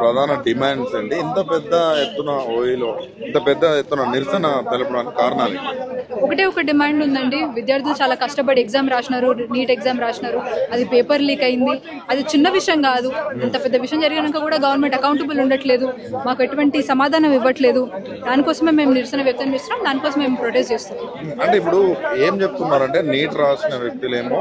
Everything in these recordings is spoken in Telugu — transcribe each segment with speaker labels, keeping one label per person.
Speaker 1: ప్రధాన డిమాండ్స్ అండి. ఇంత పెద్ద ఎత్తున ఓయిలో ఇంత పెద్ద ఎత్తున నిరసన తెలపడానికి కారణాలు ఏంటి?
Speaker 2: ఒకటే ఒక డిమాండ్ ఉందండి. విద్యార్థులు చాలా కష్టపడి ఎగ్జామ్ రాసినారు, నీట్ ఎగ్జామ్ రాసినారు, అది పేపర్ లీక్ అయింది. అది చిన్న విషయం కాదు. ఇంత పెద్ద విషయం జరిగినాక కూడా గవర్నమెంట్ అకౌంటబుల్ ఉండట్లేదు, మాకు ఎటువంటి సమాధానం ఇవ్వట్లేదు. దానికోసమే మేము నిరసన వ్యక్తం చేస్తున్నాం, దానికోసం మేము ప్రొటెస్ట్ చేస్తున్నాం.
Speaker 1: అంటే ఇప్పుడు ఏం చెప్తున్నారంటే నీట్ రాసిన వ్యక్తులేమో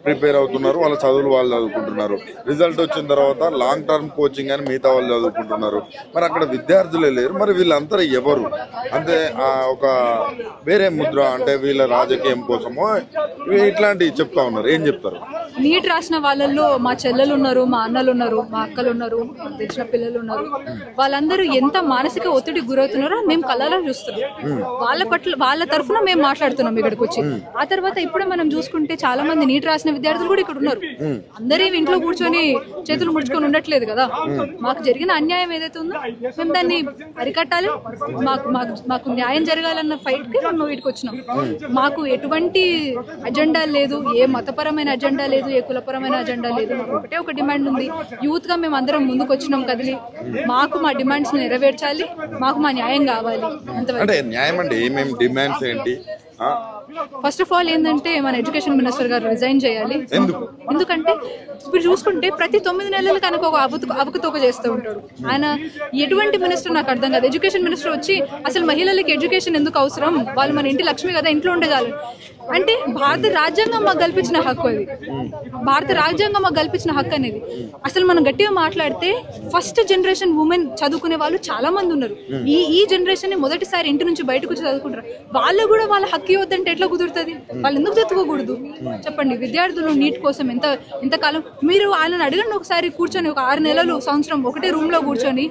Speaker 1: ప్రిపేర్ అవుతున్నారు, వాళ్ళ చదువులు వాళ్ళు చదువుకుంటున్నారు, రిజల్ట్ వచ్చిన తర్వాత లాంగ్ టర్మ్ కోచింగ్ అని మిగతా వాళ్ళు చదువుకుంటున్నారు. మరి అక్కడ విద్యార్థులే లేరు, మరి వీళ్ళంతా ఎవరు? అంటే ఒక వేరే ముద్ర అంటే వీళ్ళ రాజకీయం కోసమో ఇట్లాంటివి చెప్తా ఉన్నారు. ఏం చెప్తారు?
Speaker 2: నీట్ రాసిన వాళ్ళల్లో మా చెల్లెలు ఉన్నారు, మా అన్నలు ఉన్నారు, మా అక్కలు ఉన్నారు, తెలిసిన పిల్లలు ఉన్నారు. వాళ్ళందరూ ఎంత మానసిక ఒత్తిడికి గురవుతున్నారో మేము కళ్ళలో చూస్తున్నాం. వాళ్ళ తరఫున మేము మాట్లాడుతున్నాం ఇక్కడికి వచ్చి. ఆ తర్వాత ఇప్పుడు మనం చూసుకుంటే చాలా మంది నీట్ రాసిన విద్యార్థులు కూడా ఇక్కడ ఉన్నారు. అందరూ ఇంట్లో కూర్చొని చేతులు ముడుచుకొని ఉండట్లేదు కదా. మాకు జరిగిన అన్యాయం ఏదైతే ఉందో మేము దాన్ని అరికట్టాలి, మాకు న్యాయం జరగాలన్న ఫైట్ కి మేము వీటికి వచ్చినాం. మాకు ఎటువంటి అజెండా లేదు, ఏ మతపరమైన అజెండా లేదు, ఏ కులపరమైన అజెండా లేదు. మాకు ఒకటే ఒక డిమాండ్ ఉంది. యూత్ గా మేము అందరం ముందుకు వచ్చినాం కదిలి. మాకు మా డిమాండ్స్ నెరవేర్చాలి, మాకు మా న్యాయం కావాలి.
Speaker 1: అంటే న్యాయం అంటే ఏమేమి డిమాండ్స్ ఏంటి?
Speaker 2: ఫస్ట్ ఆఫ్ ఆల్ ఏంటంటే మన ఎడ్యుకేషన్ మినిస్టర్ గారు రిజైన్ చేయాలి. ఎందుకంటే ఇప్పుడు చూసుకుంటే ప్రతి 9 నెలలకు కనుక ఒక అవకతవక చేస్తూ ఉంటాడు ఆయన. ఎటువంటి మినిస్టర్ నాకు అర్థం కాదు. ఎడ్యుకేషన్ మినిస్టర్ వచ్చి అసలు మహిళలకి ఎడ్యుకేషన్ ఎందుకు అవసరం, వాళ్ళు మన ఇంటి లక్ష్మి కదా, ఇంట్లో ఉండేదాలు అంటే భారత రాజ్యాంగం మాకు కల్పించిన హక్కు అది. భారత రాజ్యాంగం మాకు కల్పించిన హక్కు అనేది. అసలు మనం గట్టిగా మాట్లాడితే ఫస్ట్ జనరేషన్ ఉమెన్ చదువుకునే వాళ్ళు చాలా మంది ఉన్నారు. ఈ జనరేషన్ మొదటిసారి ఇంటి నుంచి బయటకు వచ్చి చదువుకుంటారు. వాళ్ళు కూడా వాళ్ళ హక్కు ఇవ్వద్దంటే ఎట్లా కుదురుతుంది? వాళ్ళు ఎందుకు చదువుకోకూడదు చెప్పండి? విద్యార్థులు నీట్ కోసం ఎంతకాలం మీరు వాళ్ళని అడగండి ఒకసారి. కూర్చొని ఒక 6 నెలలు సంవత్సరం ఒకటే రూమ్ లో కూర్చొని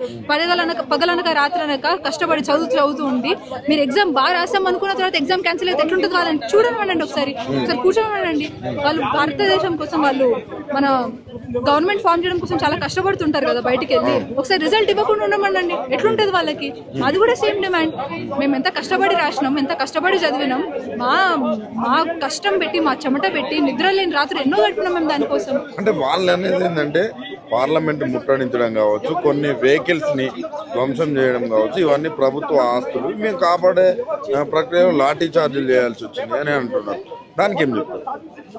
Speaker 2: పగలనక రాత్రనక కష్టపడి చదువుతూ ఉండి మీరు ఎగ్జామ్ బాగా రాసాం అనుకున్న తర్వాత ఎగ్జామ్ క్యాన్సిల్ అయితే ఎట్లుంటుంది కాదండి. చూడండి ఒకసారి కూర్చోమనండి. వాళ్ళు భారతదేశం కోసం, వాళ్ళు మన గవర్నమెంట్ ఫామ్ చేయడం కోసం చాలా కష్టపడుతుంటారు కదా బయటికి వెళ్ళి. ఒకసారి రిజల్ట్ ఇవ్వకుండా ఉండమనండి, ఎట్లుంటది వాళ్ళకి? అది కూడా సేమ్ డిమాండ్. మేము ఎంత కష్టపడి రాసినాం, ఎంత కష్టపడి చదివినాం, మా కష్టం పెట్టి, మా చెమట పెట్టి, నిద్ర లేని రాత్రి ఎన్నో గడిపినాం మేము దానికోసం.
Speaker 1: అంటే వాళ్ళు అనేది ఏంటంటే పార్లమెంట్ ముట్టడించడం కావచ్చు, కొన్ని వెహికల్స్ ని ధ్వంసం చేయడం కావచ్చు, ఇవన్నీ ప్రభుత్వ ఆస్తులు. మేము కాపాడే ప్రక్రియలో లాఠీ చార్జీలు చేయాల్సి వచ్చింది అని అంటున్నారు. దానికి ఏం చెప్తారు?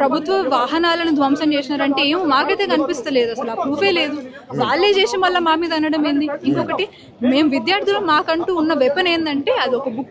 Speaker 2: ప్రభుత్వ వాహనాలను ధ్వంసం చేసినారంటే ఏమో మాకైతే కనిపిస్తలేదు. అసలు ఆ ప్రూఫే లేదు. వాళ్ళే చేసి మళ్ళీ మా మీద అనడం ఏంది? ఇంకొకటి, మేము విద్యార్థులు మాకంటూ ఉన్న వెపన్ ఏంటంటే అది ఒక బుక్.